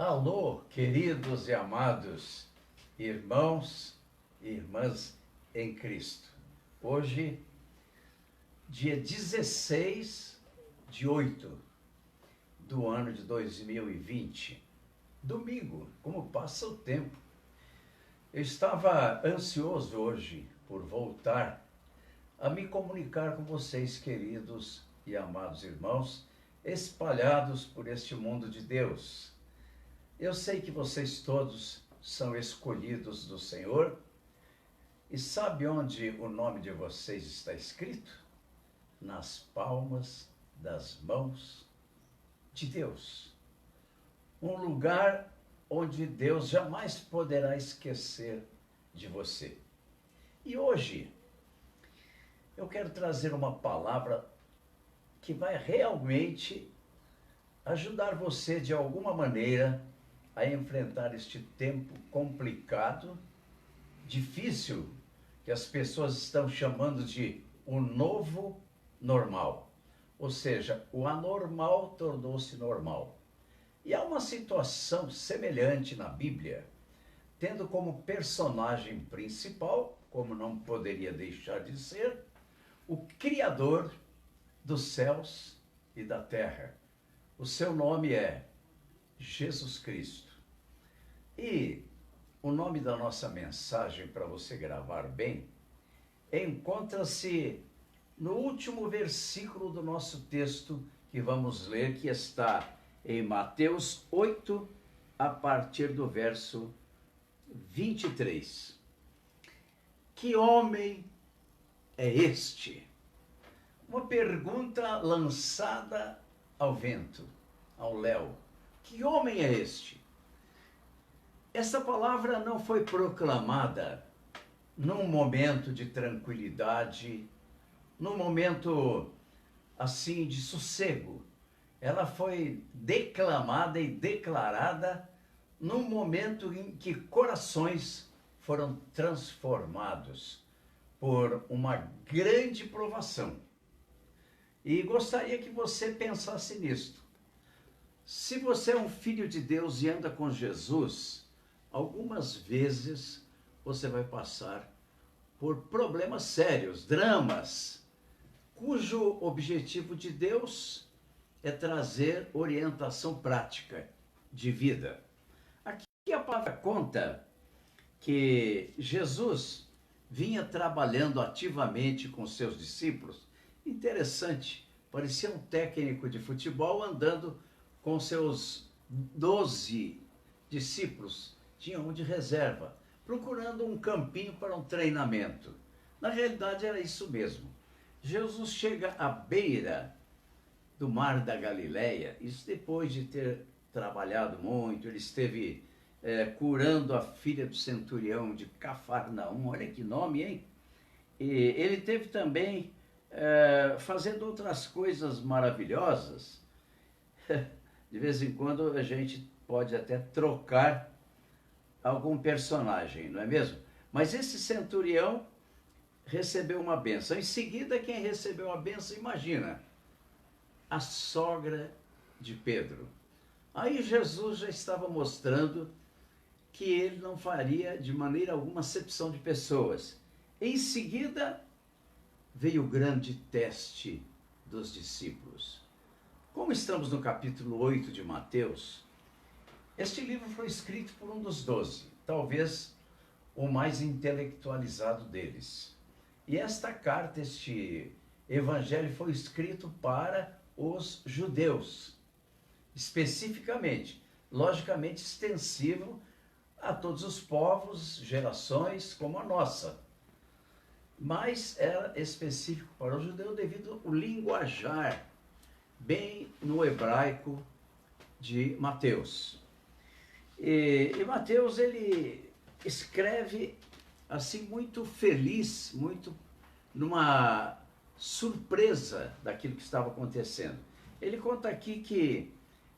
Alô, queridos e amados irmãos e irmãs em Cristo. Hoje, dia 16/8 do ano de 2020, domingo, como passa o tempo. Eu estava ansioso hoje por voltar a me comunicar com vocês, queridos e amados irmãos, espalhados por este mundo de Deus. Eu sei que vocês todos são escolhidos do Senhor. E sabe onde o nome de vocês está escrito? Nas palmas das mãos de Deus. Um lugar onde Deus jamais poderá esquecer de você. E hoje eu quero trazer uma palavra que vai realmente ajudar você de alguma maneira a enfrentar este tempo complicado, difícil, que as pessoas estão chamando de o novo normal. Ou seja, o anormal tornou-se normal. E há uma situação semelhante na Bíblia, tendo como personagem principal, como não poderia deixar de ser, o Criador dos céus e da terra. O seu nome é Jesus Cristo. E o nome da nossa mensagem, para você gravar bem, encontra-se no último versículo do nosso texto que vamos ler, que está em Mateus 8, a partir do verso 23. Que homem é este? Uma pergunta lançada ao vento, ao léu. Que homem é este? Essa palavra não foi proclamada num momento de tranquilidade, num momento assim de sossego. Ela foi declamada e declarada num momento em que corações foram transformados por uma grande provação. E gostaria que você pensasse nisto. Se você é um filho de Deus e anda com Jesus, algumas vezes você vai passar por problemas sérios, dramas, cujo objetivo de Deus é trazer orientação prática de vida. Aqui a palavra conta que Jesus vinha trabalhando ativamente com seus discípulos. Interessante, parecia um técnico de futebol andando com seus 12 discípulos, tinha um de reserva, procurando um campinho para um treinamento. Na realidade era isso mesmo. Jesus chega à beira do mar da Galileia, isso depois de ter trabalhado muito. Ele esteve curando a filha do centurião de Cafarnaum, olha que nome, hein? E ele teve também fazendo outras coisas maravilhosas. De vez em quando a gente pode até trocar algum personagem, não é mesmo? Mas esse centurião recebeu uma bênção. Em seguida, quem recebeu a bênção, imagina, a sogra de Pedro. Aí Jesus já estava mostrando que ele não faria de maneira alguma acepção de pessoas. Em seguida, veio o grande teste dos discípulos. Como estamos no capítulo 8 de Mateus, este livro foi escrito por um dos 12, talvez o mais intelectualizado deles. E esta carta, este evangelho foi escrito para os judeus, especificamente, logicamente extensivo a todos os povos, gerações como a nossa. Mas era específico para o judeu devido ao linguajar bem no hebraico de Mateus. E Mateus, ele escreve assim muito feliz, muito numa surpresa daquilo que estava acontecendo. Ele conta aqui que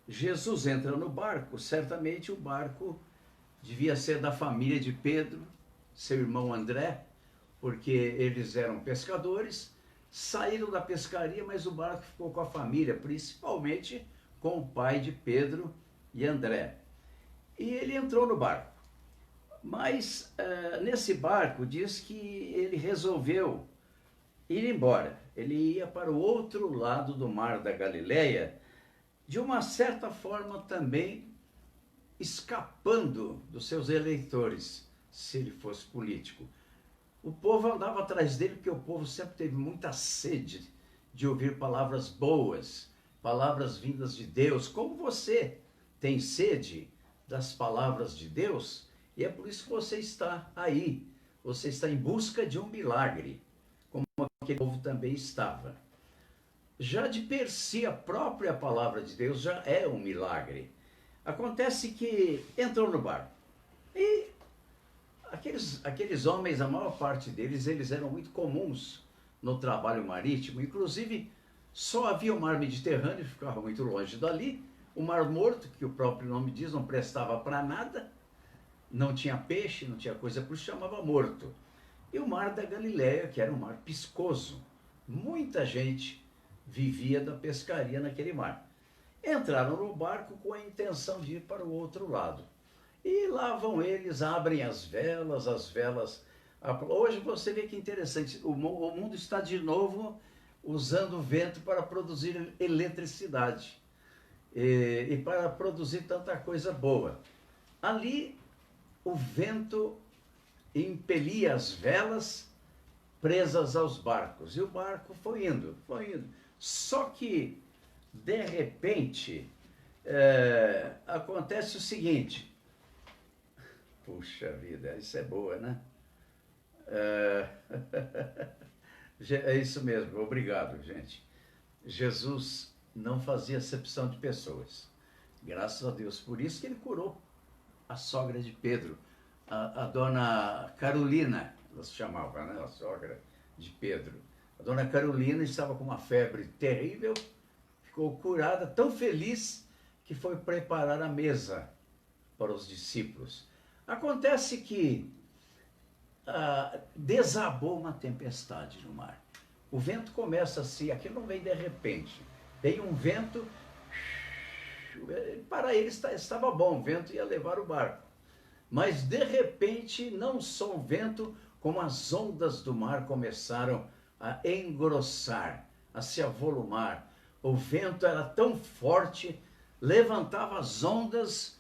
Jesus entra no barco, certamente o barco devia ser da família de Pedro, seu irmão André, porque eles eram pescadores, saíram da pescaria, mas o barco ficou com a família, principalmente com o pai de Pedro e André. E ele entrou no barco. Mas nesse barco diz que ele resolveu ir embora. Ele ia para o outro lado do mar da Galileia, de uma certa forma também escapando dos seus eleitores, se ele fosse político. O povo andava atrás dele porque o povo sempre teve muita sede de ouvir palavras boas, palavras vindas de Deus, como você tem sede das palavras de Deus, e é por isso que você está aí. Você está em busca de um milagre, como aquele povo também estava. Já de per si, a própria palavra de Deus já é um milagre. Acontece que entrou no barco. E aqueles homens, a maior parte deles, eles eram muito comuns no trabalho marítimo. Inclusive, só havia o mar Mediterrâneo, ficava muito longe dali. O Mar Morto, que o próprio nome diz, não prestava para nada. Não tinha peixe, não tinha coisa por isso, chamava morto. E o Mar da Galileia, que era um mar piscoso. Muita gente vivia da pescaria naquele mar. Entraram no barco com a intenção de ir para o outro lado. E lá vão eles, abrem as velas. Hoje você vê que interessante, o mundo está de novo usando o vento para produzir eletricidade e para produzir tanta coisa boa. Ali o vento impelia as velas presas aos barcos e o barco foi indo. Só que, de repente, acontece o seguinte. Puxa vida, isso é boa, né? É isso mesmo, obrigado, gente. Jesus não fazia acepção de pessoas. Graças a Deus. Por isso que ele curou a sogra de Pedro, a dona Carolina, ela se chamava, né? A sogra de Pedro. A dona Carolina estava com uma febre terrível, ficou curada, tão feliz que foi preparar a mesa para os discípulos. Acontece que desabou uma tempestade no mar. O vento começa assim, aquilo não vem de repente. Vem um vento, para eles estava bom, o vento ia levar o barco. Mas de repente, não só o vento, como as ondas do mar começaram a engrossar, a se avolumar. O vento era tão forte, levantava as ondas,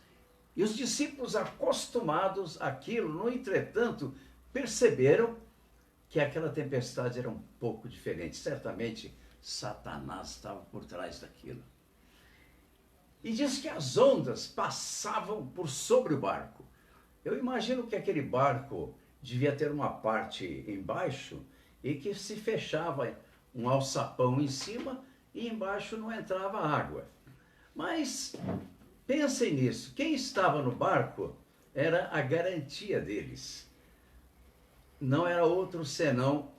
e os discípulos, acostumados àquilo, no entretanto, perceberam que aquela tempestade era um pouco diferente. Certamente, Satanás estava por trás daquilo. E diz que as ondas passavam por sobre o barco. Eu imagino que aquele barco devia ter uma parte embaixo e que se fechava um alçapão em cima e embaixo não entrava água. Mas pensem nisso, quem estava no barco era a garantia deles. Não era outro senão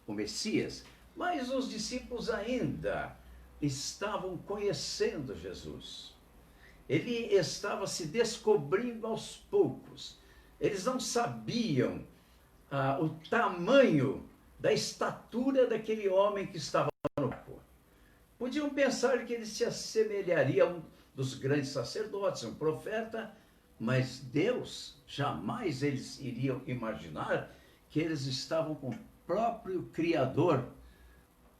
o Messias. Mas os discípulos ainda estavam conhecendo Jesus. Ele estava se descobrindo aos poucos. Eles não sabiam o tamanho da estatura daquele homem que estava no barco. Podiam pensar que ele se assemelharia a um dos grandes sacerdotes, um profeta, mas Deus, jamais eles iriam imaginar que eles estavam com o próprio Criador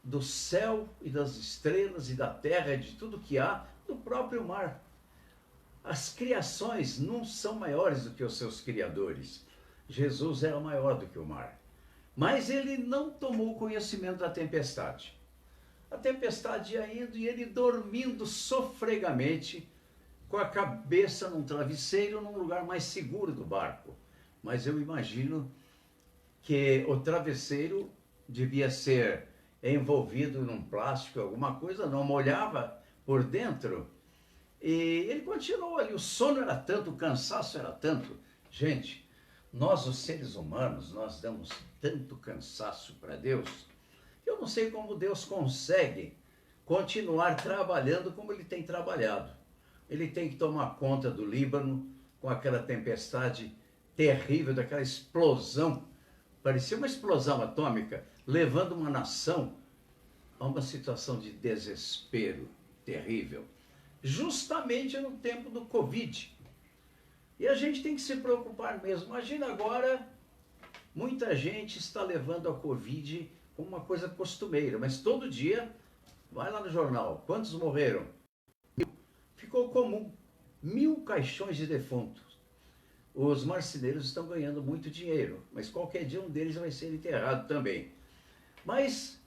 do céu e das estrelas e da terra e de tudo que há, do próprio mar. As criações não são maiores do que os seus criadores. Jesus era maior do que o mar. Mas ele não tomou conhecimento da tempestade. A tempestade ia indo e ele dormindo sofregamente, com a cabeça num travesseiro, num lugar mais seguro do barco. Mas eu imagino que o travesseiro devia ser envolvido num plástico, alguma coisa, não molhava por dentro. E ele continuou ali, o sono era tanto, o cansaço era tanto. Gente, nós os seres humanos, nós damos tanto cansaço para Deus, que eu não sei como Deus consegue continuar trabalhando como ele tem trabalhado. Ele tem que tomar conta do Líbano com aquela tempestade terrível, daquela explosão, parecia uma explosão atômica, levando uma nação a uma situação de desespero terrível. Justamente no tempo do Covid. E a gente tem que se preocupar mesmo. Imagina agora, muita gente está levando a Covid como uma coisa costumeira, mas todo dia, vai lá no jornal, quantos morreram? Ficou comum, 1.000 caixões de defuntos. Os marceneiros estão ganhando muito dinheiro, mas qualquer dia um deles vai ser enterrado também. Mas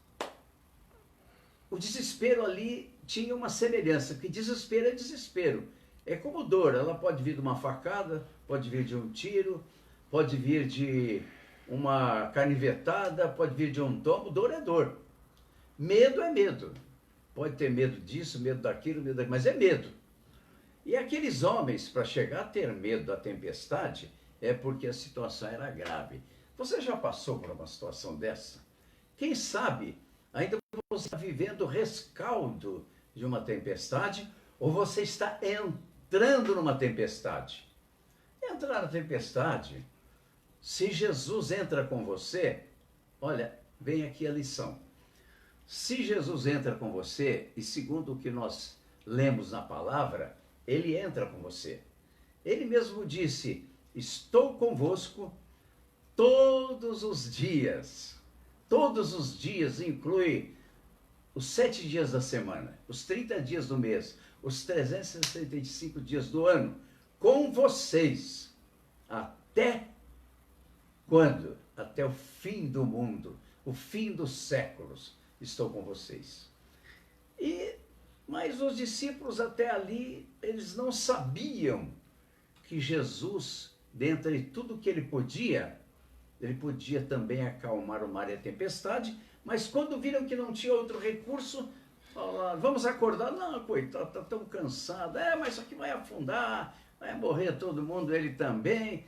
o desespero ali tinha uma semelhança, porque desespero é desespero. É como dor, ela pode vir de uma facada, pode vir de um tiro, pode vir de uma canivetada, pode vir de um tombo, dor é dor. Medo é medo. Pode ter medo disso, medo daquilo, medo daquilo, mas é medo. E aqueles homens, para chegar a ter medo da tempestade, é porque a situação era grave. Você já passou por uma situação dessa? Quem sabe ainda você está vivendo o rescaldo de uma tempestade ou você está entrando numa tempestade. Entrar na tempestade, se Jesus entra com você, olha, vem aqui a lição. Se Jesus entra com você, e segundo o que nós lemos na palavra, ele entra com você. Ele mesmo disse, estou convosco todos os dias. Todos os dias inclui os 7 dias da semana, os 30 dias do mês, os 365 dias do ano, com vocês. Até quando? Até o fim do mundo, o fim dos séculos, estou com vocês. Mas os discípulos até ali, eles não sabiam que Jesus, dentre tudo que ele podia também acalmar o mar e a tempestade, mas quando viram que não tinha outro recurso, falaram, vamos acordar. Não, coitado, está tão cansado. Mas isso aqui vai afundar, vai morrer todo mundo, ele também.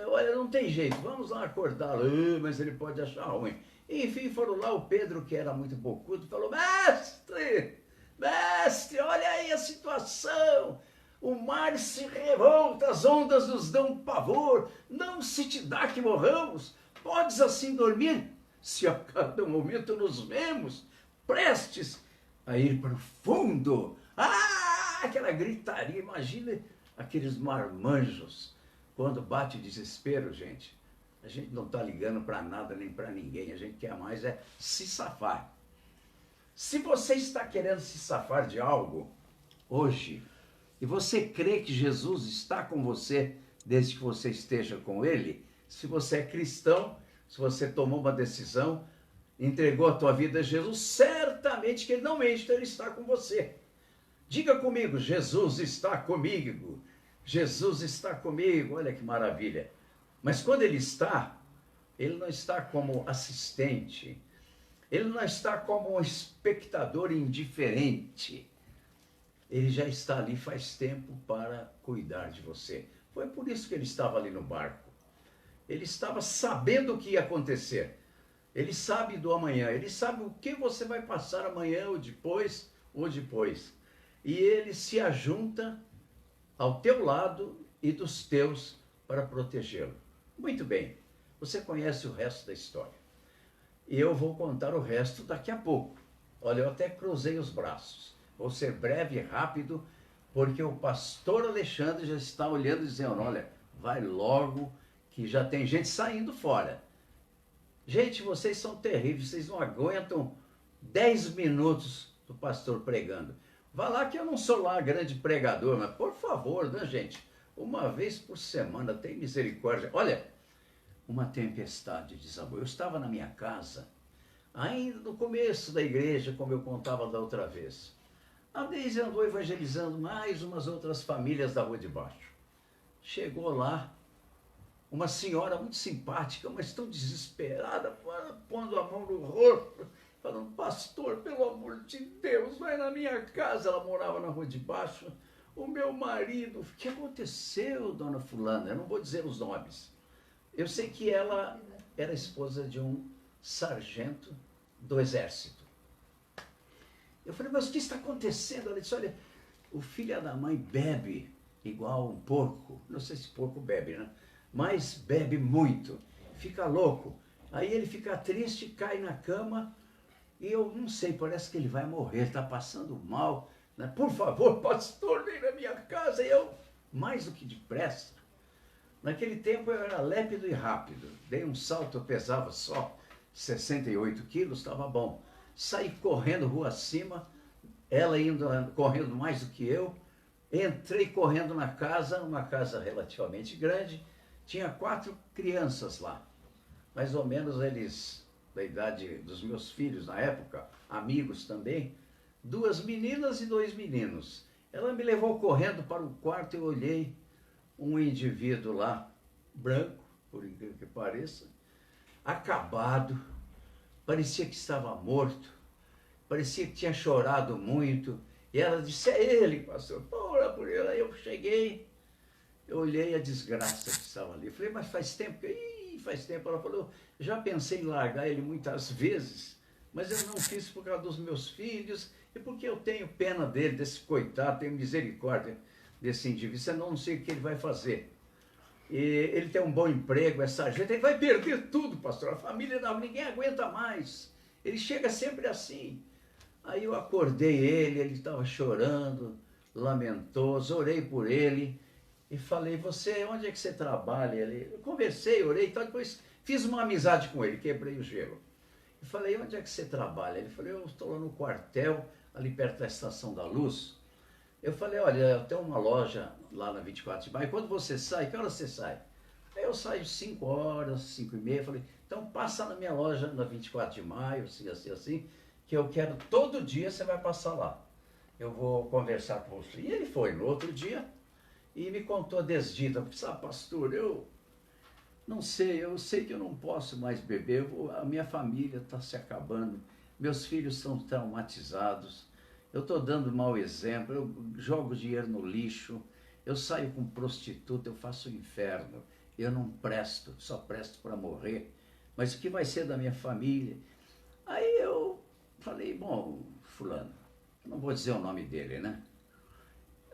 Olha, não tem jeito, vamos lá acordá-lo. Mas ele pode achar ruim. Enfim, foram lá, o Pedro, que era muito bocudo, falou, mestre, olha aí a situação. O mar se revolta, as ondas nos dão pavor. Não se te dá que morramos? Podes assim dormir? Se a cada momento nos vemos, prestes a ir para o fundo. Aquela gritaria, imagina aqueles marmanjos. Quando bate o desespero, gente, a gente não está ligando para nada nem para ninguém, a gente quer mais é se safar. Se você está querendo se safar de algo hoje, e você crê que Jesus está com você desde que você esteja com ele, se você é cristão, se você tomou uma decisão, entregou a tua vida a Jesus, certamente que ele não mente, então ele está com você. Diga comigo, Jesus está comigo. Jesus está comigo, olha que maravilha. Mas quando ele não está como assistente, ele não está como um espectador indiferente. Ele já está ali faz tempo para cuidar de você. Foi por isso que ele estava ali no barco. Ele estava sabendo o que ia acontecer. Ele sabe do amanhã, ele sabe o que você vai passar amanhã ou depois. E ele se ajunta ao teu lado e dos teus para protegê-lo. Muito bem, você conhece o resto da história. E eu vou contar o resto daqui a pouco. Olha, eu até cruzei os braços. Vou ser breve e rápido, porque o pastor Alexandre já está olhando e dizendo, olha, vai logo, que já tem gente saindo fora. Gente, vocês são terríveis, vocês não aguentam 10 minutos do pastor pregando. Vá lá que eu não sou lá grande pregador, mas por favor, né, gente? Uma vez por semana, tem misericórdia. Olha, uma tempestade desabou. Eu estava na minha casa, ainda no começo da igreja, como eu contava da outra vez. A Deise andou evangelizando mais umas outras famílias da rua de baixo. Chegou lá, uma senhora muito simpática, mas tão desesperada, pondo a mão no rosto, falando, pastor, pelo amor de Deus, vai na minha casa. Ela morava na rua de baixo. O meu marido, o que aconteceu, dona fulana? Eu não vou dizer os nomes. Eu sei que ela era esposa de um sargento do exército. Eu falei, mas o que está acontecendo? Ela disse, olha, o filho da mãe bebe igual um porco. Não sei se porco bebe, né? Mas bebe muito, fica louco. Aí ele fica triste, cai na cama e eu não sei, parece que ele vai morrer, está passando mal. Né? Por favor, pastor, vem na minha casa. E eu, mais do que depressa, Naquele tempo eu era lépido e rápido. Dei um salto, eu pesava só 68 quilos, estava bom. Saí correndo rua acima, ela indo correndo mais do que eu. Entrei correndo na casa, uma casa relativamente grande. Tinha 4 crianças lá. Mais ou menos eles, da idade dos meus filhos na época, amigos também. 2 meninas e 2 meninos. Ela me levou correndo para o quarto e eu olhei um indivíduo lá, branco, por incrível que pareça, acabado, parecia que estava morto, parecia que tinha chorado muito, e ela disse, é ele, pastor, ora por ele. Aí eu cheguei, eu olhei a desgraça que estava ali, falei, mas faz tempo que... faz tempo. Ela falou, já pensei em largar ele muitas vezes, mas eu não fiz por causa dos meus filhos, e porque eu tenho pena dele, desse coitado, tenho misericórdia desse indivíduo, eu não sei o que ele vai fazer. E ele tem um bom emprego, é sargento, ele vai perder tudo, pastor, a família não, ninguém aguenta mais. Ele chega sempre assim. Aí eu acordei ele estava chorando, lamentoso, orei por ele e falei, você, onde é que você trabalha? Eu conversei, orei e tal, depois fiz uma amizade com ele, quebrei o gelo. E falei, onde é que você trabalha? Ele falou, eu estou lá no quartel, ali perto da Estação da Luz. Eu falei, olha, eu tenho uma loja lá na 24 de maio, quando você sai, que hora você sai? Aí eu saio 5 horas, 5 e meia, falei, então passa na minha loja na 24 de maio, assim, assim, assim, que eu quero, todo dia você vai passar lá. Eu vou conversar com você. E ele foi no outro dia e me contou a desdita. Sabe, pastor, eu não sei, eu sei que eu não posso mais beber, a minha família está se acabando, meus filhos estão traumatizados, eu estou dando mau exemplo, eu jogo dinheiro no lixo, eu saio com prostituta, eu faço o inferno, eu não presto, só presto para morrer, mas o que vai ser da minha família? Aí eu falei, bom, fulano, não vou dizer o nome dele, né?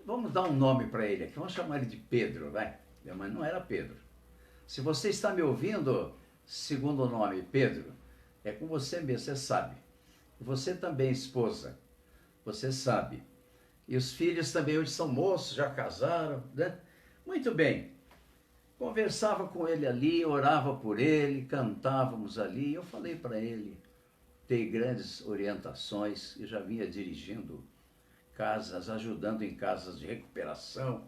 Vamos dar um nome para ele aqui, vamos chamar ele de Pedro, vai? Mas não era Pedro. Se você está me ouvindo, segundo o nome, Pedro, é com você mesmo, você sabe. Você também, esposa, você sabe. E os filhos também hoje são moços, já casaram, né? Muito bem. Conversava com ele ali, orava por ele, cantávamos ali. Eu falei para ele, dei grandes orientações, eu já vinha dirigindo casas, ajudando em casas de recuperação.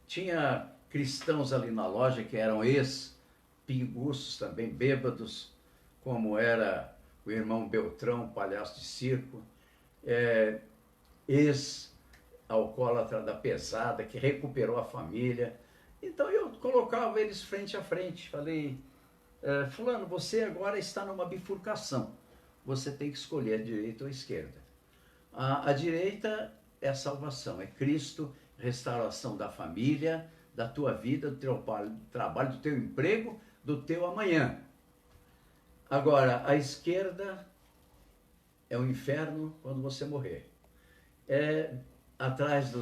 Tinha cristãos ali na loja que eram ex-pinguços também, bêbados, como era o irmão Beltrão, palhaço de circo, ex-alcoólatra da pesada, que recuperou a família. Então eu colocava eles frente a frente, falei, fulano, você agora está numa bifurcação, você tem que escolher a direita ou a esquerda. A direita é a salvação, é Cristo, restauração da família, da tua vida, do teu trabalho, do teu emprego, do teu amanhã. Agora, a esquerda é o inferno quando você morrer. Atrás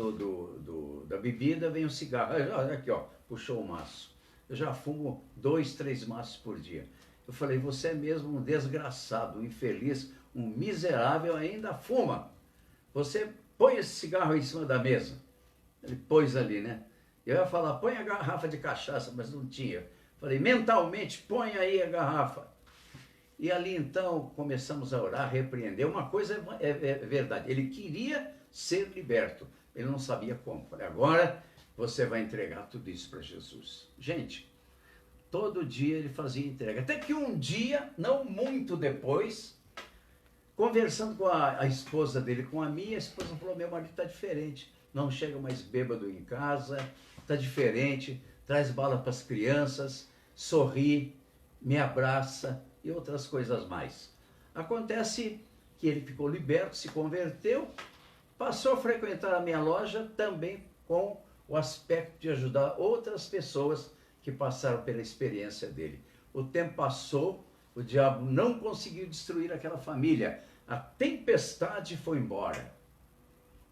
da bebida vem o cigarro. Olha aqui, ó, puxou o maço. Eu já fumo 2, 3 maços por dia. Eu falei, você é mesmo um desgraçado, um infeliz, um miserável, ainda fuma. Você põe esse cigarro aí em cima da mesa. Ele pôs ali, né? Eu ia falar, põe a garrafa de cachaça, mas não tinha. Falei, mentalmente, põe aí a garrafa. E ali então começamos a orar, repreender. Uma coisa é verdade, ele queria ser liberto, ele não sabia como. Falei, agora você vai entregar tudo isso para Jesus. Gente, todo dia ele fazia entrega. Até que um dia, não muito depois, conversando com a esposa dele, com a minha esposa, falou, meu marido está diferente. Não chega mais bêbado em casa, está diferente, traz bala para as crianças, sorri, me abraça e outras coisas mais. Acontece que ele ficou liberto, se converteu, passou a frequentar a minha loja também com o aspecto de ajudar outras pessoas que passaram pela experiência dele. O tempo passou, o diabo não conseguiu destruir aquela família. A tempestade foi embora.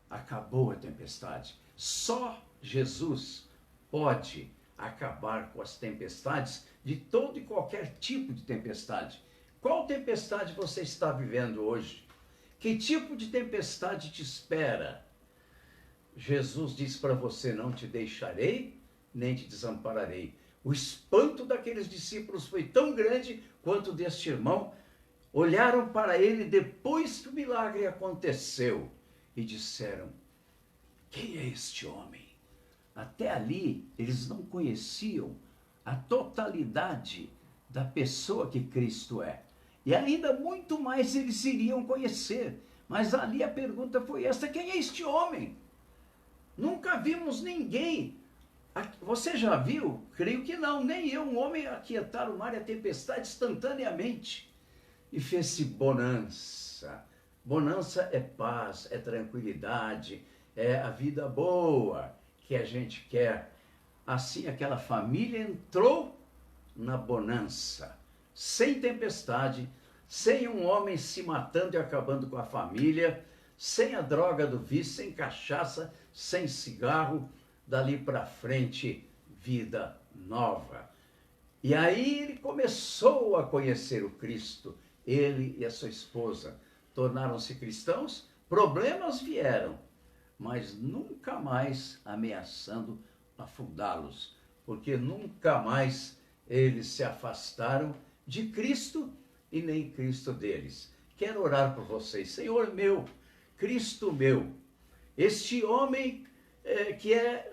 Acabou a tempestade. Só Jesus pode acabar com as tempestades, de todo e qualquer tipo de tempestade. Qual tempestade você está vivendo hoje? Que tipo de tempestade te espera? Jesus diz para você, não te deixarei, nem te desampararei. O espanto daqueles discípulos foi tão grande quanto deste irmão. Olharam para ele depois que o milagre aconteceu e disseram: quem é este homem? Até ali eles não conheciam a totalidade da pessoa que Cristo é. E ainda muito mais eles iriam conhecer. Mas ali a pergunta foi essa: quem é este homem? Nunca vimos ninguém. Você já viu? Creio que não, nem eu, um homem aquietar o mar e a tempestade instantaneamente. E fez-se bonança. Bonança é paz, é tranquilidade, é a vida boa que a gente quer. Assim aquela família entrou na bonança, sem tempestade, sem um homem se matando e acabando com a família, sem a droga do vício, sem cachaça, sem cigarro. Dali para frente, vida nova. E aí ele começou a conhecer o Cristo. Ele e a sua esposa tornaram-se cristãos. Problemas vieram, mas nunca mais ameaçando afundá-los, porque nunca mais eles se afastaram de Cristo e nem Cristo deles. Quero orar por vocês. Senhor meu, Cristo meu, este homem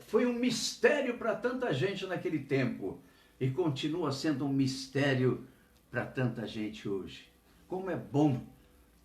foi um mistério para tanta gente naquele tempo e continua sendo um mistério para tanta gente hoje. Como é bom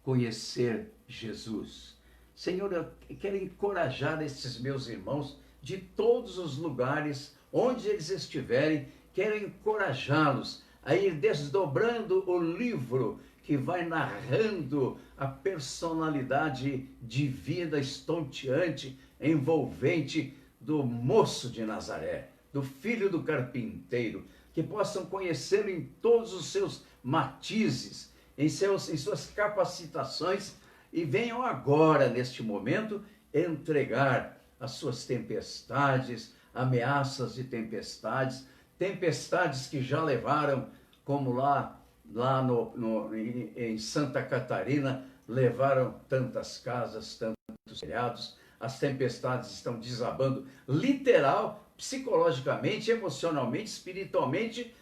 conhecer Jesus. Senhor, eu quero encorajar esses meus irmãos de todos os lugares, onde eles estiverem, quero encorajá-los a ir desdobrando o livro que vai narrando a personalidade divina, estonteante, envolvente do moço de Nazaré, do filho do carpinteiro, que possam conhecê-lo em todos os seus matizes, em suas capacitações, e venham agora, neste momento, entregar as suas tempestades, ameaças de tempestades, tempestades que já levaram, como lá em Santa Catarina, levaram tantas casas, tantos telhados. As tempestades estão desabando literal, psicologicamente, emocionalmente, espiritualmente,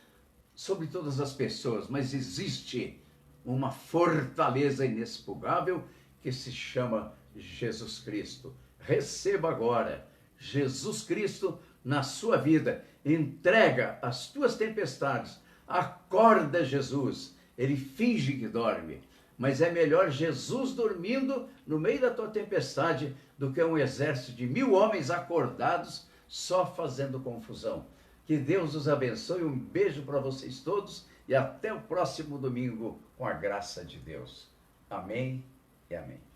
sobre todas as pessoas. Mas existe uma fortaleza inexpugável que se chama Jesus Cristo. Receba agora Jesus Cristo na sua vida. Entrega as tuas tempestades. Acorda Jesus. Ele finge que dorme. Mas é melhor Jesus dormindo no meio da tua tempestade do que um exército de 1000 homens acordados só fazendo confusão. Que Deus os abençoe. Um beijo para vocês todos e até o próximo domingo com a graça de Deus. Amém e amém.